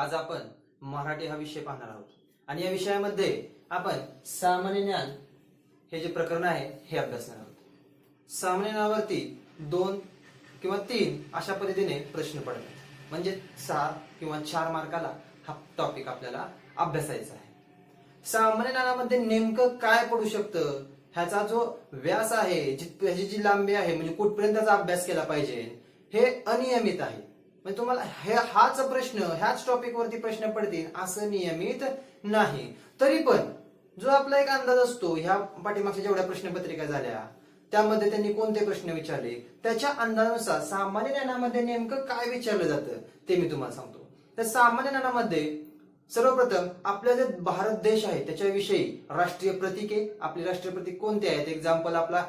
आज आपण मराठी हा विषय पाहणार आहोत आणि या विषयामध्ये आपण सामान्य ज्ञान हे जे प्रकरण आहे हे अभ्यासणार आहोत। सामान्य ज्ञानावरती 2 किंवा 3 अशा पद्धतीने प्रश्न पडतात, म्हणजे 6 किंवा 4 मार्काला हा टॉपिक आपल्याला अभ्यासायचा आहे। सामान्य ज्ञानामध्ये नेमकं काय पडू शकतं ह्याचा जो व्यास आहे, ह्याची जी लांबी आहे, म्हणजे कुठपर्यंत त्याचा अभ्यास केला पाहिजे हे अनियमित आहे। म्हणजे तुम्हाला हाच प्रश्न ह्याच टॉपिक वरती प्रश्न पडतील असं नियमित नाही। तरी पण जो आपला एक अंदाज असतो, ह्या पाठीमागच्या जेवढ्या प्रश्नपत्रिका झाल्या त्यामध्ये त्यांनी कोणते प्रश्न विचारले, त्याच्या अंदाजानुसार सामान्य ज्ञानामध्ये नेमकं काय विचारलं जातं ते मी तुम्हाला सांगतो। तर सामान्य ज्ञानामध्ये सर्वप्रथम आपला जे भारत देश आहे त्याच्याविषयी राष्ट्रीय प्रतीके, आपले राष्ट्रीय प्रतीक कोणते आहेत, एक्झाम्पल आपला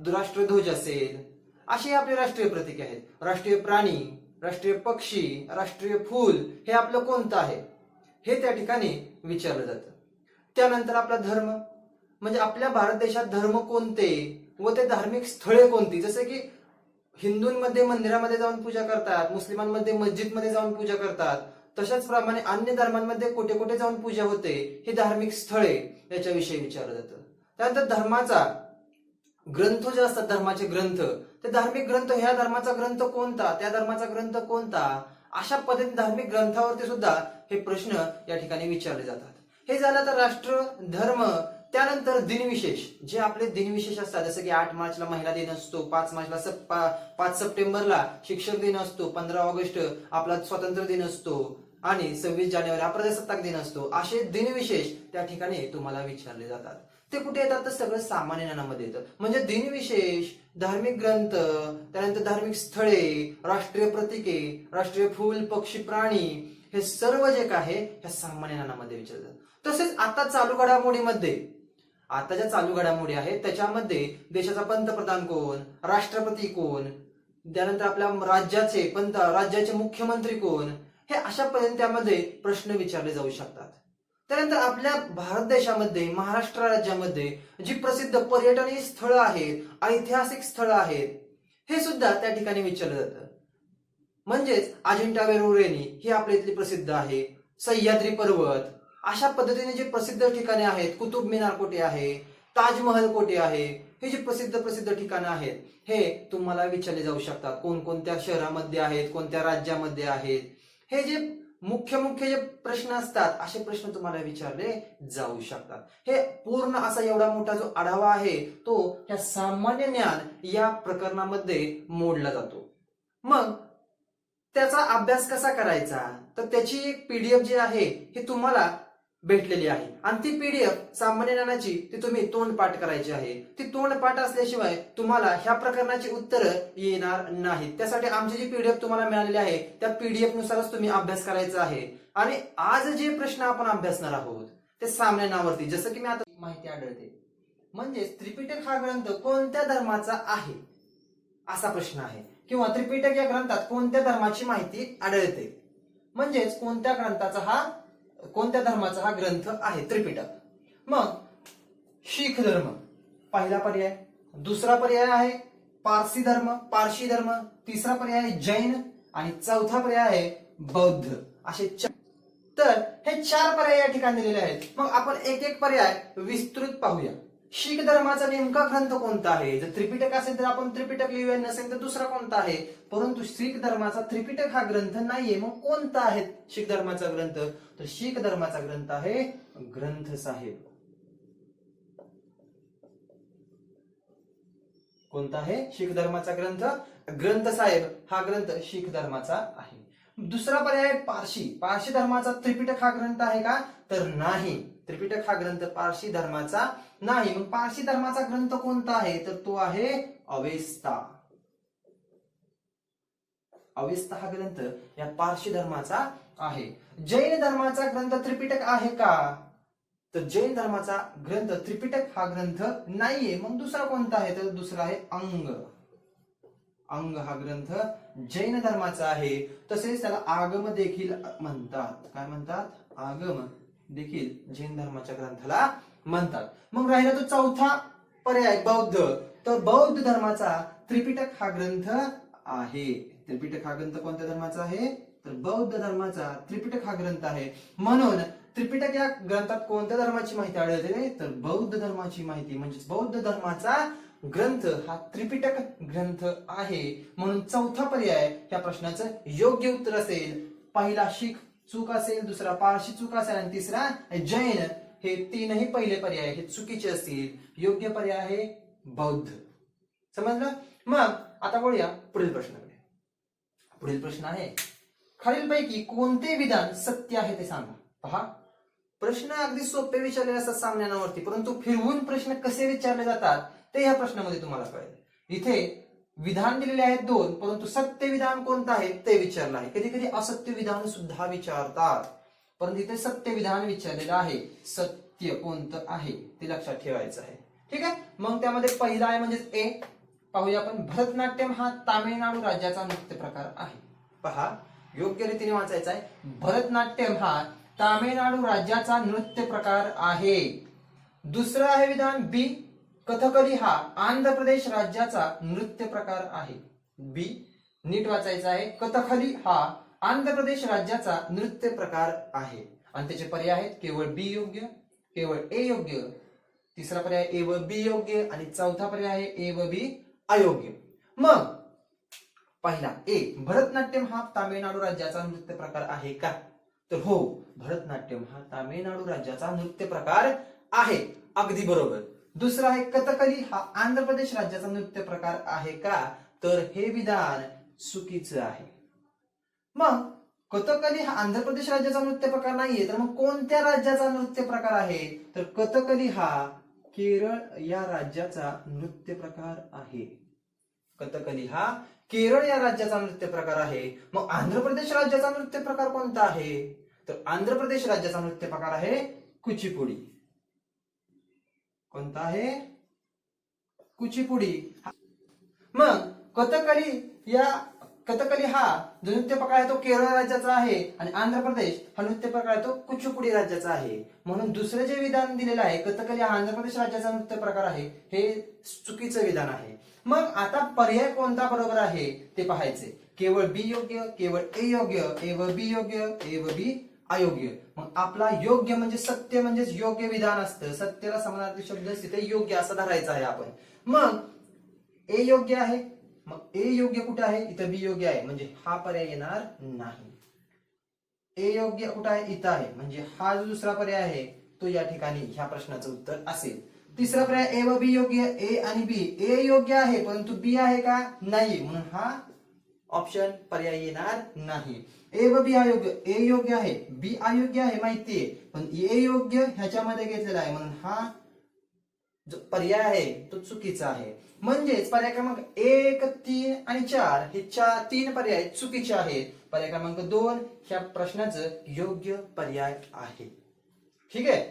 राष्ट्रध्वज असेल, अशी आपली राष्ट्रीय प्रतीके आहेत। राष्ट्रीय प्राणी, राष्ट्रीय पक्षी, राष्ट्रीय फूल हे आपलं कोणतं आहे हे त्या ठिकाणी विचारलं जातं। त्यानंतर आपला धर्म, म्हणजे आपल्या भारत देशात धर्म कोणते व ते धार्मिक स्थळे कोणती, जसे की हिंदूंमध्ये मंदिरामध्ये जाऊन पूजा करतात, मुस्लिमांमध्ये मस्जिदमध्ये जाऊन पूजा करतात, तशाच प्रमाणे अन्य धर्मांमध्ये कुठे कुठे जाऊन पूजा होते हे धार्मिक स्थळे याच्याविषयी विचारलं जातं। त्यानंतर धर्माचा ग्रंथ जे असतात, धर्माचे ग्रंथ, ते धार्मिक ग्रंथ, ह्या धर्माचा ग्रंथ कोणता, त्या धर्माचा ग्रंथ कोणता, अशा पद्धतीने धार्मिक ग्रंथावरती सुद्धा हे प्रश्न या ठिकाणी विचारले जातात। हे झालं तर राष्ट्र धर्म। त्यानंतर दिनविशेष, जे आपले दिनविशेष असतात, जसं की 8 मार्चला महिला दिन असतो, 5 सप्टेंबरला शिक्षक दिन असतो, 15 ऑगस्ट आपला स्वातंत्र्य दिन असतो आणि 26 जानेवारी हा प्रजासत्ताक दिन असतो। असे दिनविशेष त्या ठिकाणी तुम्हाला विचारले जातात। ते कुठे येतात तर सगळं सामान्य ज्ञानामध्ये येतं। म्हणजे दिनविशेष, धार्मिक ग्रंथ, त्यानंतर धार्मिक स्थळे, राष्ट्रीय प्रतीके, राष्ट्रीय फूल, पक्षी, प्राणी, हे सर्व जे काय ह्या सामान्य ज्ञानामध्ये विचारलं जातं। तसेच आता चालू घडामोडीमध्ये, आता ज्या चालू घडामोडी आहेत त्याच्यामध्ये देशाचा पंतप्रधान कोण, राष्ट्रपती कोण, त्यानंतर आपल्या राज्याचे मुख्यमंत्री कोण, हे अशा पद्धतीने त्यामध्ये प्रश्न विचारले जाऊ शकतात। त्यानंतर आपल्या भारत देशामध्ये, महाराष्ट्र राज्यामध्ये जी प्रसिद्ध पर्यटनीय स्थळं आहेत, ऐतिहासिक स्थळं आहेत, हे सुद्धा त्या ठिकाणी विचारलं जातं। म्हणजेच अजिंठा वेरूळ लेणी ही आपल्या इथली प्रसिद्ध आहे, सह्याद्री पर्वत, अशा पद्धतीने जे प्रसिद्ध ठिकाणे आहेत, कुतुब मिनार कुठे आहे, ताजमहल कुठे आहे, हे जे प्रसिद्ध ठिकाणं आहेत हे तुम्हाला विचारले जाऊ शकतात। कोणकोणत्या शहरामध्ये आहेत, कोणत्या राज्यामध्ये आहेत, हे जे मुख्य जे प्रश्न असतात असे प्रश्न तुम्हाला विचारले जाऊ शकतात। हे पूर्ण असा एवढा मोठा जो आढावा आहे तो ह्या सामान्य ज्ञान या प्रकरणामध्ये मोडला जातो। मग त्याचा अभ्यास कसा करायचा, तर त्याची एक पीडीएफ जी आहे ही तुम्हाला भेटलेली आहे आणि ती पीडीएफ सामान्य ज्ञानाची ती तुम्ही तोंडपाठ करायची आहे। ती तोंडपाठ असल्याशिवाय तुम्हाला ह्या प्रकरणाची उत्तरं येणार नाहीत। त्यासाठी आमची जी पीडीएफ तुम्हाला मिळालेली आहे त्या पीडीएफ नुसारच तुम्ही अभ्यास करायचा आहे। आणि आज जे प्रश्न आपण अभ्यासणार आहोत ते सामान्य ज्ञानावरती, जसं की मी आता माहिती आढळते, म्हणजे त्रिपिटक हा ग्रंथ कोणत्या धर्माचा आहे असा प्रश्न आहे, किंवा त्रिपिटक या ग्रंथात कोणत्या धर्माची माहिती आढळते, म्हणजेच कोणत्या धर्माचा हा ग्रंथ आहे त्रिपिटक। मग शीख धर्म पहिला पर्याय, दुसरा पर्याय आहे पारसी धर्म, तिसरा पर्याय आहे जैन आणि चौथा पर्याय आहे बौद्ध। असे तर हे 4 पर्याय या ठिकाणी दिलेले आहेत। मग आपण एक एक पर्याय विस्तृत पाहूया। शीख धर्माचा नेमका ग्रंथ कोणता आहे, जर त्रिपिटक असेल तर आपण त्रिपिटक लिहूया, नसेल तर दुसरा कोणता आहे, परंतु शीख धर्माचा त्रिपिटक हा ग्रंथ नाहीये। मग कोणता आहे शीख धर्माचा ग्रंथ, तर शीख धर्माचा ग्रंथ आहे ग्रंथ साहेब। कोणता आहे शीख धर्माचा ग्रंथ, ग्रंथ साहेब हा ग्रंथ शीख धर्माचा आहे। दुसरा पर्याय पारशी धर्माचा त्रिपिटक हा ग्रंथ आहे का, तर नाही, त्रिपिटक हा ग्रंथ पारशी धर्माचा नाही। मग पारशी धर्माचा ग्रंथ कोणता आहे, तर तो आहे अवेस्ता। अवेस्ता हा ग्रंथ या पारशी धर्माचा आहे। जैन धर्माचा ग्रंथ त्रिपिटक आहे का, तर जैन धर्माचा ग्रंथ त्रिपिटक हा ग्रंथ नाहीये। मग दुसरा कोणता आहे, तर दुसरा आहे अंग हा ग्रंथ जैन धर्माचा आहे। तसेच त्याला आगम देखील म्हणतात। काय म्हणतात, आगम देखील जैन धर्माच्या ग्रंथाला म्हणतात। मग राहिला तो चौथा पर्याय बौद्ध, तर बौद्ध धर्माचा त्रिपिटक हा ग्रंथ आहे। त्रिपिटक हा ग्रंथ कोणत्या धर्माचा आहे, तर बौद्ध धर्माचा त्रिपिटक हा ग्रंथ आहे. म्हणून त्रिपिटक या ग्रंथात कोणत्या धर्माची माहिती आढळते तर बौद्ध धर्माची माहिती, म्हणजे बौद्ध धर्माचा ग्रंथ हा त्रिपिटक ग्रंथ आहे. म्हणून चौथा पर्याय या प्रश्नाचं योग्य उत्तर असेल. पहिला शीख चूक असेल, दुसरा पारशी चूक असेल आणि तिसरा जैन, हे तीनही पहिले पर्याय हे चुकीचे असतील. योग्य पर्याय आहे बौद्ध. समजलं? मग आता वळूया पुढील प्रश्नाकडे. पुढील प्रश्न आहे, खालीलपैकी कोणते विधान सत्य आहे ते सांगा. पहा, प्रश्न अगदी सोपे विचारलेले असतात सामन्यांवरती, परंतु फिरवून प्रश्न कसे विचारले जातात ते या प्रश्नामध्ये तुम्हाला कळेल. इथे विधान दिलेले आहेत दोन, परंतु सत्य विधान कोणतं आहे ते विचारलं आहे. कधी कधी असत्य विधान सुद्धा विचारतात, परंतु इथे सत्य विधान विचारलेलं आहे. सत्य कोणतं आहे ते लक्षात ठेवायचं आहे. ठीक आहे. मग त्यामध्ये पहिला आहे म्हणजे ए. पाहूया आपण. भरतनाट्यम हा तामिळनाडू राज्याचा नृत्य प्रकार आहे. पहा, योग्य रीतीने वाचायचा आहे. भरतनाट्यम हा तामिळनाडू राज्याचा नृत्य प्रकार आहे. दुसरं आहे विधान बी. कथकली हा आंध्र प्रदेश राज्याचा नृत्य प्रकार आहे. बी नीट वाचायचा आहे. कथकली हा आंध्र प्रदेश राज्याचा नृत्य प्रकार आहे. आणि त्याचे पर्याय आहेत केवळ बी योग्य, केवळ ए योग्य, तिसरा पर्याय ए व बी योग्य आणि चौथा पर्याय आहे ए व बी अयोग्य. मग पहिला ए, भरतनाट्यम हा तामिळनाडू राज्याचा नृत्य प्रकार आहे का? तर हो, भरतनाट्यम हा तामिळनाडू राज्याचा नृत्य प्रकार आहे. अगदी बरोबर. दुसरा आहे कथकली हा आंध्र प्रदेश राज्याचा नृत्य प्रकार आहे का? तर हे विधान चुकीचं आहे. मग कथकली हा आंध्र प्रदेश राज्याचा नृत्य प्रकार नाहीये, तर मग कोणत्या राज्याचा नृत्य प्रकार आहे? तर कथकली हा केरळ या राज्याचा नृत्य प्रकार आहे. कथकली हा केरळ या राज्याचा नृत्य प्रकार आहे. मग आंध्र प्रदेश राज्याचा नृत्य प्रकार कोणता आहे? तर आंध्र प्रदेश राज्याचा नृत्य प्रकार आहे कुचिपुडी. कोणता आहे? कुचिपुडी. मग कथकली हा जो नृत्य प्रकार आहे तो केरळ राज्याचा आहे आणि आंध्र प्रदेश हा नृत्य प्रकार आहे तो कुचिपुडी राज्याचा आहे. म्हणून दुसरे जे विधान दिलेलं आहे कथकली हा आंध्र प्रदेश राज्याचा नृत्य प्रकार आहे, हे चुकीचं विधान आहे. मग आता पर्याय कोणता बरोबर आहे ते पाहायचे. केवळ बी योग्य, केवळ ए योग्य, ए व बी योग्य, ए व बी अयोग्य. मग आपला योग्य म्हणजे सत्य म्हणजेच योग्य विधान असतं. सत्याला समानार्थी शब्द तिथे योग्य असं धरायचं आहे आपण. मग ए योग्य आहे, मग ए योग्य कुठे आहे? इथं बी योग्य आहे, म्हणजे हा पर्याय येणार नाही. ए योग्य कुठे आहे? इथं आहे, म्हणजे हा जो दुसरा पर्याय आहे तो या ठिकाणी ह्या प्रश्नाचं उत्तर असेल. तिसरा पर्याय ए व बी योग्य, ए आणि बी. ए योग्य आहे परंतु बी आहे का? नाही, म्हणून हा ऑप्शन पर्याय येणार नाही. ए व बी अयोग्य, ए योग्य आहे, बी अयोग्य आहे माहितीये, पण ए योग्य ह्याच्यामध्ये घेतलेला आहे, म्हणून हा जो पर्याय आहे तो चुकीचा आहे. म्हणजेच पर्याय क्रमांक 1, 3 आणि 4 हे तीन पर्याय चुकीचे आहेत. पर्याय क्रमांक 2 ह्या प्रश्नाचं योग्य पर्याय आहे. ठीक आहे.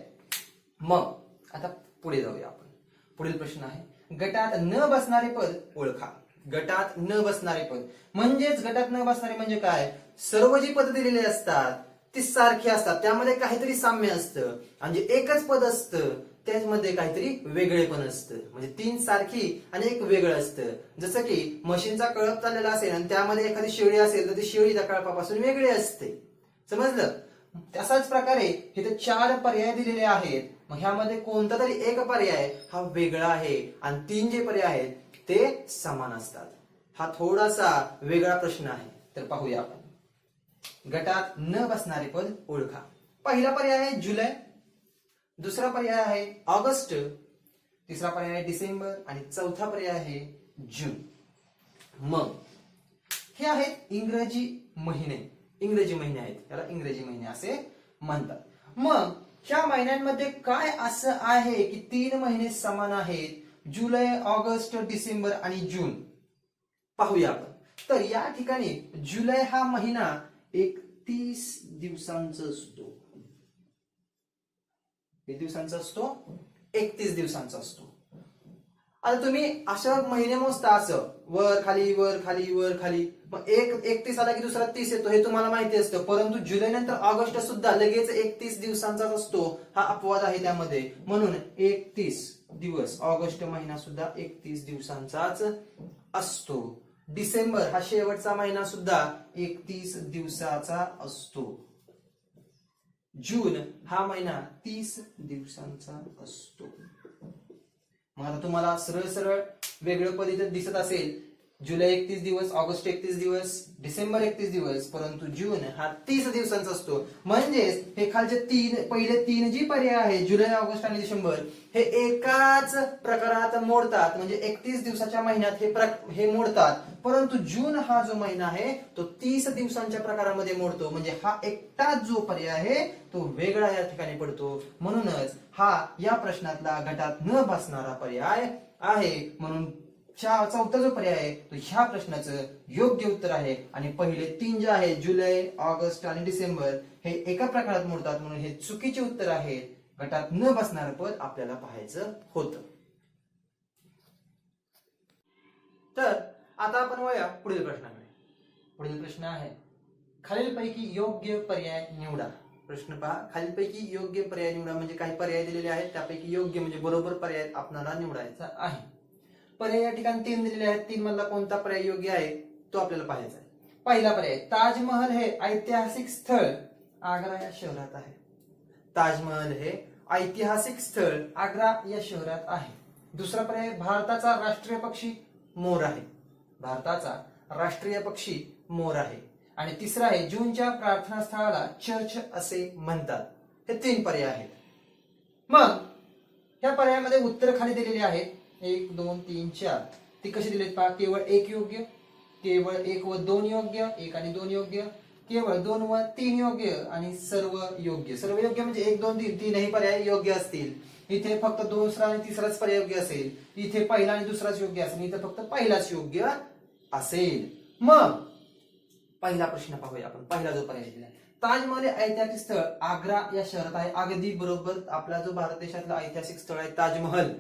मग आता पुढे जाऊया आपण. पुढील प्रश्न आहे, गटात न बसणारे पद ओळखा. गटात न बसणारे पद म्हणजेच गटात न बसणारे म्हणजे काय? सर्व जी पद दिलेली असतात ती सारखी असतात, त्यामध्ये काहीतरी साम्य असतं, आणि जे एकच पद असतं त्यामध्ये काहीतरी वेगळेपण असतं. म्हणजे 3 सारखी आणि एक वेगळं असतं. जसं की मशीनचा कळप चाललेला असेल आणि त्यामध्ये एखादी शेळी असेल तर ती शेळी त्या कळपापासून वेगळी असते. समजलं? तसाच प्रकारे इथे 4 पर्याय दिलेले आहेत. मग ह्यामध्ये कोणता तरी एक पर्याय हा वेगळा आहे आणि 3 जे पर्याय आहेत ते समान असतात. हा थोडासा वेगळा प्रश्न आहे. तर पाहूया आपण. गटात न बसणारे पद ओळखा. पहिला पर्याय आहे जुलै, दुसरा पर्याय आहे ऑगस्ट, तिसरा पर्याय आहे डिसेंबर आणि चौथा पर्याय आहे जून. मग हे आहेत इंग्रजी महिने. इंग्रजी महिने आहेत, त्याला इंग्रजी महिने असे म्हणतात. मग ह्या महिन्यांमध्ये काय असं आहे की 3 महिने समान आहेत? जुलै, ऑगस्ट, डिसेंबर आणि जून. पाहूया आपण. तर या ठिकाणी जुलै हा महिना 31 दिवसांचा असतो. किती दिवसांचा असतो? 31 दिवसांचा असतो. आता तुम्ही असं महिने मोजता, असं वर खाली वर खाली वर खाली, मग 31 आला की दुसरा 30 येतो, हे तुम्हाला माहिती असतं. परंतु जुलै नंतर ऑगस्ट सुद्धा लगेच 31 दिवसांचाच असतो. हा अपवाद आहे त्यामध्ये. म्हणून 31 दिवस ऑगस्ट महिना सुद्धा 31 दिवसांचाच असतो. डिसेंबर हा शेवटचा महिना सुद्धा 31 दिवसाचा असतो. जून हा महिना 30 दिवसांचा असतो. मग आता तुम्हाला सरळ सरळ वेगळं पद्धतीत दिसत असेल, जुलै 31 दिवस, ऑगस्ट 31 दिवस, डिसेंबर 31 दिवस, परंतु जून हा 30 दिवसांचा असतो. म्हणजेच हे खालचे पहिले तीन जी पर्याय आहे, जुलै, ऑगस्ट आणि डिसेंबर, हे एकाच प्रकारात मोडतात. म्हणजे 31 दिवसाच्या महिन्यात हे मोडतात. परंतु जून हा जो महिना आहे तो 30 दिवसांच्या प्रकारामध्ये मोडतो. म्हणजे हा एकटाच जो पर्याय आहे तो वेगळा या ठिकाणी पडतो. म्हणूनच हा या प्रश्नातला गटात न बसणारा पर्याय आहे. म्हणून चौथा जो पर्याय आहे तो ह्या प्रश्नाचं योग्य उत्तर आहे. आणि पहिले तीन जे आहे, जुलै, ऑगस्ट आणि डिसेंबर, हे एका प्रकारात मोडतात. म्हणून हे चुकीचे उत्तर आहेत. गटात न बसणारं पद आपल्याला पाहायचं होतं. तर आता आपण वळूया पुढील प्रश्नाकडे. पुढील प्रश्न आहे, खालीलपैकी योग्य पर्याय निवडा. प्रश्न पहा, खालीलपैकी योग्य पर्याय निवडा. म्हणजे काही पर्याय दिलेले आहेत, त्यापैकी योग्य म्हणजे बरोबर पर्याय आपल्याला निवडायचा आहे. पर्याय या ठिकाणी 3 दिलेले आहेत. 3 मधला कोणता पर्याय योग्य आहे तो आपल्याला पाहायचा आहे. पहिला पर्याय, ताजमहल हे ऐतिहासिक स्थळ आग्रा या शहरात आहे. ताजमहल हे ऐतिहासिक स्थळ आग्रा या शहरात आहे. दुसरा पर्याय, भारताचा राष्ट्रीय पक्षी मोर आहे. भारताचा राष्ट्रीय पक्षी मोर आहे. आणि तिसरा आहे, जूनच्या प्रार्थना स्थळाला चर्च असे म्हणतात. हे 3 पर्याय आहेत. मग या पर्यायामध्ये उत्तर खाली दिलेली आहेत, 1, 2, 3, 4. ती कशी दिलीत पहा, केवळ 1 योग्य, केवळ 1 व 2 योग्य, 1 आणि 2 योग्य, केवळ 2 व 3 योग्य आणि सर्व योग्य. सर्व योग्य म्हणजे 1, 2, 3 तीनही पर्याय योग्य असतील. इथे फक्त दुसरा आणि तिसराच पर्याय योग्य असेल. इथे पहिला आणि दुसराच योग्य असेल. इथे फक्त पहिलाच योग्य असेल. मग पहिला प्रश्न पाहूया आपण. पहिला जो पर्याय दिला, ताजमहल हे ऐतिहासिक स्थळ आग्रा या शहरात आहे. अगदी बरोबर. आपला जो भारत देशातला ऐतिहासिक स्थळ आहे ताजमहल,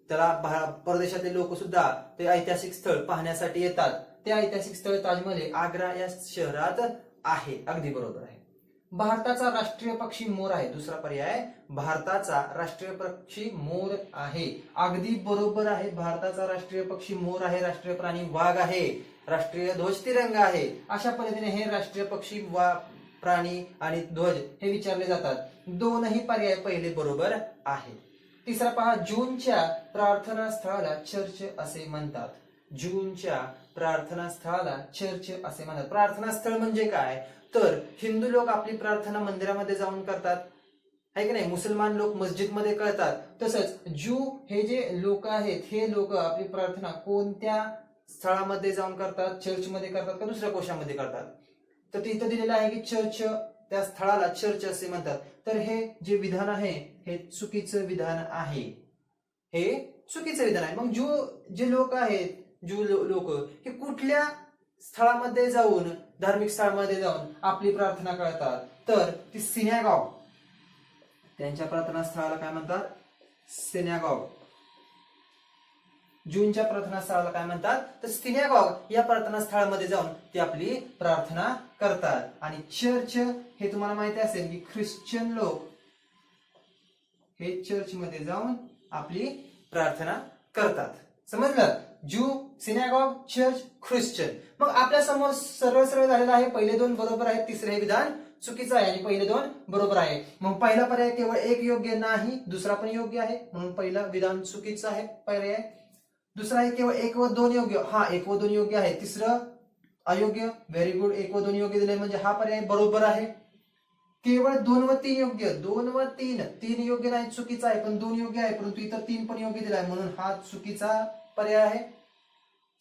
त्याला परदेशातले लोक सुद्धा ते ऐतिहासिक स्थळ पाहण्यासाठी येतात. ते ऐतिहासिक स्थळ ताजमहल हे आग्रा या शहरात आहे. अगदी बरोबर आहे. भारताचा राष्ट्रीय पक्षी मोर आहे. दुसरा पर्याय, भारताचा राष्ट्रीय पक्षी मोर आहे. अगदी बरोबर आहे. भारताचा राष्ट्रीय पक्षी मोर आहे. राष्ट्रीय प्राणी वाघ आहे. राष्ट्रीय ध्वज तिरंगा आहे. अशा पद्धतीने हे राष्ट्रीय पक्षी, प्राणी आणि ध्वज हे विचारले जातात. दोनही पर्याय पहिले बरोबर आहेत. तिसरा पहा, जूनच्या प्रार्थना स्थळाला चर्च असे म्हणतात. जूनच्या प्रार्थना स्थळाला चर्च असे म्हणतात. प्रार्थना स्थळ म्हणजे काय, तर हिंदू लोक आपली प्रार्थना मंदिरामध्ये जाऊन करतात, आहे की नाही. मुसलमान लोक मस्जिदमध्ये करतात. तसंच ज्यू हे जे लोक आहेत, हे लोक आपली प्रार्थना कोणत्या स्थळामध्ये जाऊन करतात, चर्चमध्ये करतात का दुसऱ्या कोशामध्ये करतात. तर तिथं दिलेलं आहे की चर्च, त्या स्थळाला चर्च असे म्हणतात. तर हे जे विधान आहे हे चुकीचं विधान आहे. हे चुकीचं विधान आहे. मग जे लोक आहेत, ज्यू लोक हे कुठल्या स्थळामध्ये जाऊन, धार्मिक स्थळामध्ये जाऊन आपली प्रार्थना करतात, तर ती सिनॅगॉग, त्यांच्या प्रार्थना स्थळाला काय म्हणतात, सिनॅगॉग. जूनच्या प्रार्थना स्थळाला काय म्हणतात, तर सिनॅगॉग या प्रार्थना स्थळामध्ये जाऊन ते आपली प्रार्थना करतात. आणि चर्च हे तुम्हाला माहिती असेल की ख्रिश्चन लोक हे चर्च मध्ये जाऊन आपली प्रार्थना करतात. समजलं. Jew, synagogue, church, Christian. मग आपल्या समोर सरळ सरळ झालेलं आहे. पहिले 2 बरोबर आहेत, तिसरे हे विधान चुकीचं आहे आणि पहिले 2 बरोबर आहे. मग पहिला पर्याय केवळ 1 योग्य नाही, दुसरा पण योग्य आहे. म्हणून पहिला विधान चुकीचं आहे पर्याय. दुसरा आहे केवळ 1 व 2 योग्य. हा, 1 व 2 योग्य आहे. तिसरं अयोग्य. Very good. 1 व 2 योग्य दिले म्हणजे हा पर्याय बरोबर आहे. केवळ 2 व 3 योग्य. 2 व 3 योग्य नाही, चुकीचा आहे. पण 2 योग्य आहे, परंतु इतर 3 पण योग्य दिला आहे, म्हणून हा चुकीचा पर्याय आहे.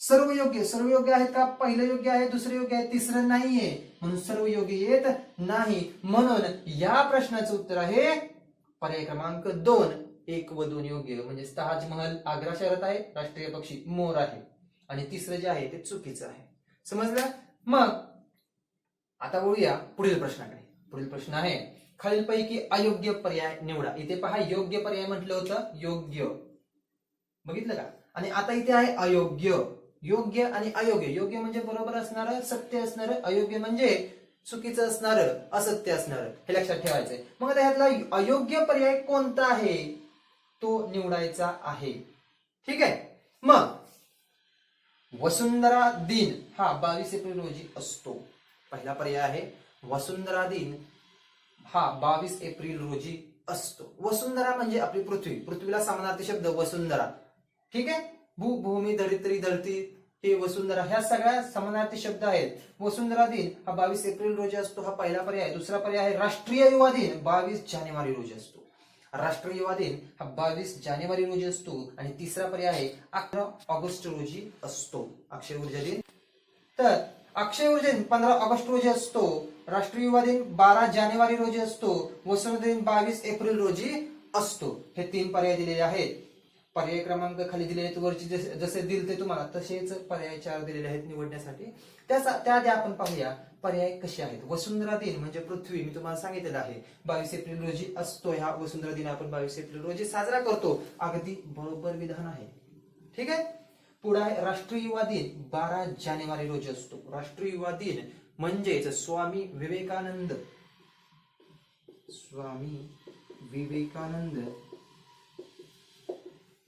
सर्व योग्य. सर्व योग्य आहेत का, पहिलं योग्य आहे, दुसरं योग्य आहे, तिसरं नाहीये, म्हणून सर्व योग्य येत नाही. म्हणून या प्रश्नाचं उत्तर आहे पर्याय क्रमांक 2, 1 व 2 योग्य. म्हणजे ताजमहल आग्रा शहरात आहे, राष्ट्रीय पक्षी मोर आहे. आणि तिसरं जे आहे ते चुकीचं आहे. समजलं. मग आता वळूया पुढील प्रश्नाकडे. पुढील प्रश्न आहे, खालीलपैकी अयोग्य पर्याय निवडा. इथे पहा, योग्य पर्याय म्हटलं होतं, योग्य, बघितलं का. आणि आता इथे आहे अयोग्य. योग्य आणि अयोग्य. योग्य म्हणजे बरोबर असणारं, सत्य असणारं. अयोग्य म्हणजे चुकीचं असणारं, असत्य असणारं. हे लक्षात ठेवायचंय. मग आता यातला अयोग्य पर्याय कोणता आहे तो निवडायचा आहे. ठीक आहे. मग वसुंधरा दिन हा 22 एप्रिल रोजी असतो. पहिला पर्याय आहे वसुंधरा दिन हा 22 एप्रिल रोजी असतो. वसुंधरा म्हणजे आपली पृथ्वी, पृथ्वीला समानार्थी शब्द वसुंधरा. ठीक आहे. भू, भूमी, धरित्री, धरती हे वसुंधरा ह्या सगळ्या समानार्थी शब्द आहेत. वसुंधरा दिन हा 22 एप्रिल रोजी असतो, हा पहिला पर्याय. दुसरा पर्याय आहे राष्ट्रीय युवा दिन 22 जानेवारी रोजी असतो. राष्ट्रीय युवा दिन हा 22 जानेवारी रोजी असतो. आणि तिसरा पर्याय आहे 11 ऑगस्ट रोजी असतो अक्षय ऊर्जा दिन. तर अक्षय ऊर्जा दिन 15 ऑगस्ट रोजी असतो, राष्ट्रीय युवा दिन 12 जानेवारी रोजी असतो, वसुंधरा दिन 22 एप्रिल रोजी असतो. हे 3 पर्याय दिलेले आहेत. पर्याय क्रमांक खाली दिलेले आहेत, वरची जसे दिले तुम्हाला तसेच पर्याय 4 दिलेले आहेत निवडण्यासाठी. त्याआधी आपण पाहूया पर्याय कसे आहेत. वसुंधरा दिन म्हणजे पृथ्वी, मी तुम्हाला सांगितलेलं आहे 22 एप्रिल रोजी असतो. हा वसुंधरा दिन आपण 22 एप्रिल रोजी साजरा करतो. अगदी बरोबर विधान आहे. ठीक आहे. पुढे आहे राष्ट्रीय युवा दिन 12 जानेवारी रोजी असतो. राष्ट्रीय युवा दिन म्हणजेच स्वामी विवेकानंद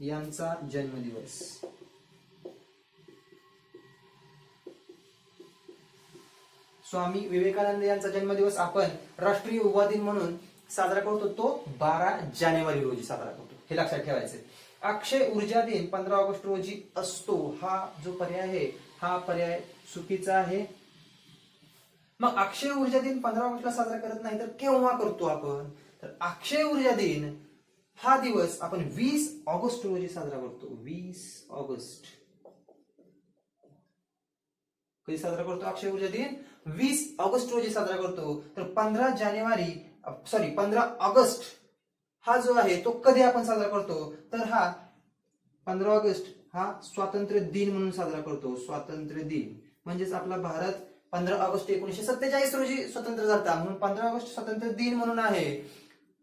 यांचा जन्मदिवस. स्वामी विवेकानंद यांचा जन्मदिवस आपण राष्ट्रीय युवा दिन म्हणून साजरा करतो. तो 12 जानेवारी रोजी साजरा करतो, हे लक्षात ठेवायचे. अक्षय ऊर्जा दिन 15 ऑगस्ट रोजी असतो. हा जो पर्याय आहे हा पर्याय चुकीचा आहे. मग अक्षय ऊर्जा दिन 15 ऑगस्टला साजरा करत नाही तर केव्हा करतो आपण? तर अक्षय ऊर्जा दिन हा दिवस आपण 20 ऑगस्ट रोजी साजरा करतो. 20 ऑगस्ट कधी साजरा करतो? अक्षय ऊर्जा दिन 20 ऑगस्ट रोजी साजरा करतो. तर 15 ऑगस्ट हा जो आहे तो कधी आपण साजरा करतो? तर हा 15 ऑगस्ट हा स्वातंत्र्य दिन म्हणून साजरा करतो. स्वातंत्र्य दिन म्हणजेच आपला भारत 15 ऑगस्ट 1947 रोजी स्वतंत्र झाला, म्हणून 15 ऑगस्ट स्वातंत्र्य दिन म्हणून आहे.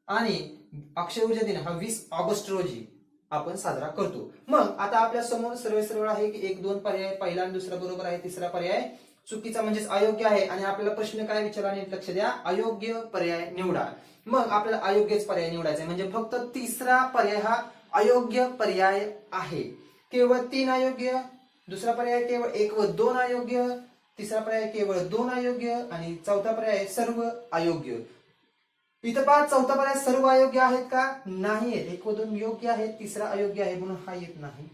आणि अक्षय ऊर्जा दिन हा 20 ऑगस्ट रोजी आपण साजरा करतो. मग आता आपल्या समोर सरळ आहे की 1, 2 पर्याय, पहिला आणि दुसरा बरोबर आहे, तिसरा पर्याय चुकीचा म्हणजेच अयोग्य आहे. आणि आपल्याला प्रश्न काय विचारला नीट लक्ष द्या, अयोग्य पर्याय निवडा. मग आपल्याला अयोग्यच पर्याय निवडायचा म्हणजे फक्त तिसरा पर्याय हा अयोग्य पर्याय आहे. केवळ 3 अयोग्य, दुसरा पर्याय केवळ 1 व 2 अयोग्य, तिसरा पर्याय केवळ 2 अयोग्य आणि चौथा पर्याय सर्व अयोग्य. इथं पहा, चौथा पर्याय सर्व अयोग्य आहेत का? नाही आहेत. 1 व 2 योग्य आहेत, तिसरा अयोग्य आहे म्हणून हा येत नाही.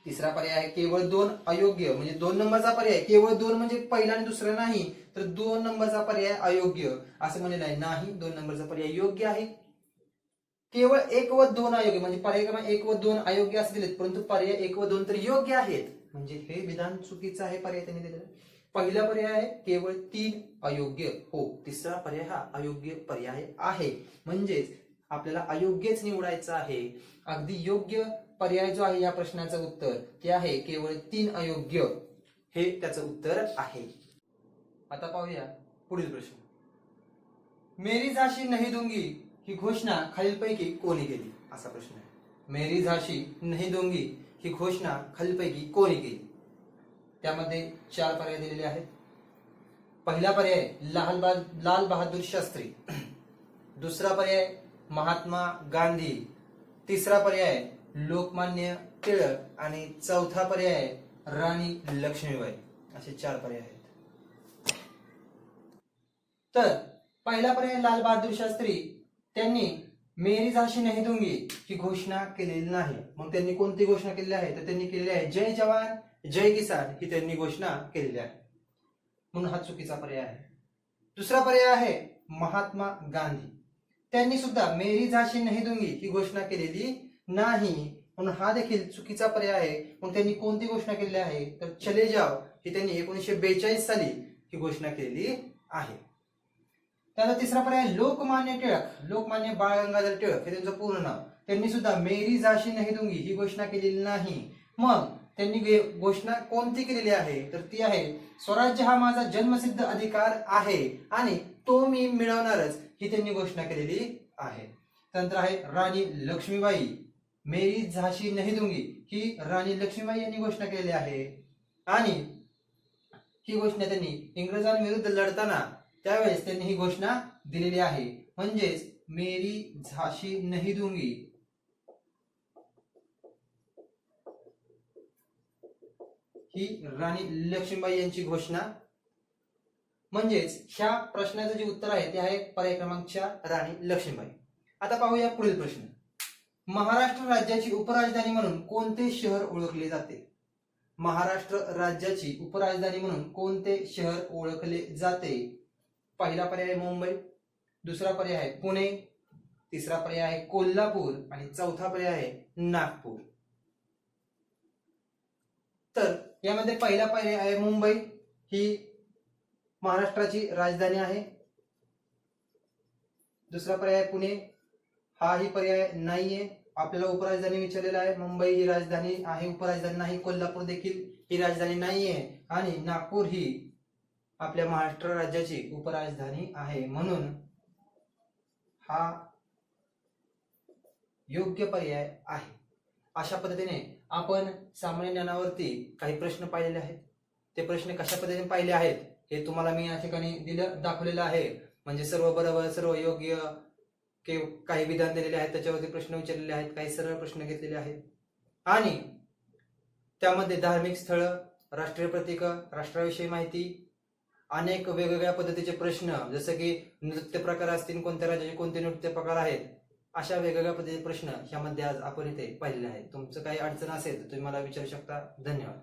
तिसरा पर्याय आहे केवळ 2 अयोग्य म्हणजे 2 नंबरचा पर्याय. केवळ 2 म्हणजे पहिला आणि दुसरा नाही, तर 2 नंबरचा पर्याय अयोग्य असं म्हणलेलं आहे. नाही, 2 नंबरचा पर्याय योग्य आहे. केवळ 1 व 2 अयोग्य म्हणजे पर्याय क्रमांक 1 व 2 अयोग्य असे दिलेत, परंतु पर्याय 1 व 2 तर योग्य आहेत. म्हणजे हे विधान चुकीचं आहे. पर्याय त्यांनी दिलेलं. पहिला पर्याय आहे केवळ 3 अयोग्य. हो, तिसरा पर्याय हा अयोग्य पर्याय आहे. म्हणजेच आपल्याला अयोग्यच निवडायचं आहे. अगदी योग्य पर्याय जो आहे या प्रश्नाचं उत्तर ते आहे केवळ 3 अयोग्य, हे त्याचं उत्तर आहे. आता पाहूया पुढील प्रश्न. मेरी झाशी नहीं दूंगी ही घोषणा खालीलपैकी कोणी केली? असा प्रश्न आहे. मेरी झाशी नहीं दूंगी ही घोषणा खालीलपैकी कोणी केली? त्यामध्ये 4 पर्याय दिलेले आहेत. पहिला पर्याय लाल बहादूर शास्त्री, दुसरा पर्याय महात्मा गांधी, तिसरा पर्याय लोकमान्य टिळक आणि चौथा पर्याय राणी लक्ष्मीबाई. असे 4 पर्याय आहेत. तर पहिला पर्याय लाल बहादूर शास्त्री, त्यांनी मेरी झाशी नहीं दूंगी ही घोषणा केलेली नाही. मग त्यांनी कोणती घोषणा केलेली आहे? तर त्यांनी केलेली आहे जय जवान जय किसान ही त्यांनी घोषणा केलेली आहे, म्हणून हा चुकीचा पर्याय आहे. दुसरा पर्याय आहे महात्मा गांधी, त्यांनी सुद्धा मेरी झाशी नहीं दूंगी ही घोषणा केलेली नाही, म्हणून हा देखील चुकीचा पर्याय आहे. मग त्यांनी कोणती घोषणा केलेली आहे? तर चले जाओ ही त्यांनी 1942 साली ही घोषणा केलेली आहे. त्यानंतर तिसरा पर्याय लोकमान्य टिळक, लोकमान्य बाळ गंगाधर टिळक हे त्यांचं पूर्ण नाव, त्यांनी सुद्धा मेरी झाशी नहीं दूंगी ही घोषणा केलेली नाही. मग त्यांनी घोषणा कोणती केलेली आहे? तर ती आहे स्वराज्य हा माझा जन्मसिद्ध अधिकार आहे आणि तो मी मिळवणारच ही त्यांनी घोषणा केलेली आहे. त्यानंतर आहे राणी लक्ष्मीबाई, मेरी झाशी नहीं दूंगी ही राणी लक्ष्मीबाई यांनी घोषणा केलेली आहे आणि ही घोषणा त्यांनी इंग्रजांविरुद्ध लढताना त्यावेळेस त्यांनी ही घोषणा दिलेली आहे. म्हणजेच मेरी झाशी नहीं दूंगी ही राणी लक्ष्मीबाई यांची घोषणा. म्हणजेच ह्या प्रश्नाचं जे उत्तर आहे ते आहे पर्याय क्रमांक 4 राणी लक्ष्मीबाई. आता पाहूया पुढील प्रश्न. महाराष्ट्र राज्याची उपराजधानी म्हणून कोणते शहर ओळखले जाते? महाराष्ट्र राज्याची उपराजधानी म्हणून कोणते शहर ओळखले जाते? पहिला पर्याय आहे मुंबई, दुसरा पर्याय आहे पुणे, तिसरा पर्याय आहे कोल्हापूर आणि चौथा पर्याय आहे नागपूर. तर यामध्ये पहिला पर्याय आहे मुंबई, ही महाराष्ट्राची राजधानी आहे. दुसरा पर्याय पुणे, हा ही पर्याय नाहीये. आपल्याला उपराजधानी विचारलेला आहे. मुंबई ही राजधानी आहे, उपराजधानी नाही. कोल्हापूर देखील ही राजधानी नाहीये आणि नागपूर ही आपल्या महाराष्ट्र राज्याची उपराजधानी आहे. म्हणून हा योग्य पर्याय आहे. अशा पद्धतीने आपण सामान्य ज्ञानावरती काही प्रश्न पाहिलेले आहेत. ते प्रश्न कशा पद्धतीने पाहिले आहेत हे तुम्हाला मी या ठिकाणी दाखवलेलं आहे. म्हणजे सर्व बरोबर, सर्व योग्य, काही विधान दिलेले आहेत त्याच्यावरती प्रश्न विचारलेले आहेत, काही सरळ प्रश्न घेतलेले आहेत आणि त्यामध्ये धार्मिक स्थळं, राष्ट्रीय प्रतीक, राष्ट्राविषयी माहिती, अनेक वेगवेगळ्या पद्धतीचे प्रश्न, जसं की नृत्य प्रकार असतील, कोणत्या राज्याचे कोणते नृत्य प्रकार आहेत, अशा वेगवेगळ्या पद्धतीचे प्रश्न ह्यामध्ये आज आपण इथे पाहिलेले आहेत. तुमचं काही अडचण असेल तर तुम्ही मला विचारू शकता. धन्यवाद.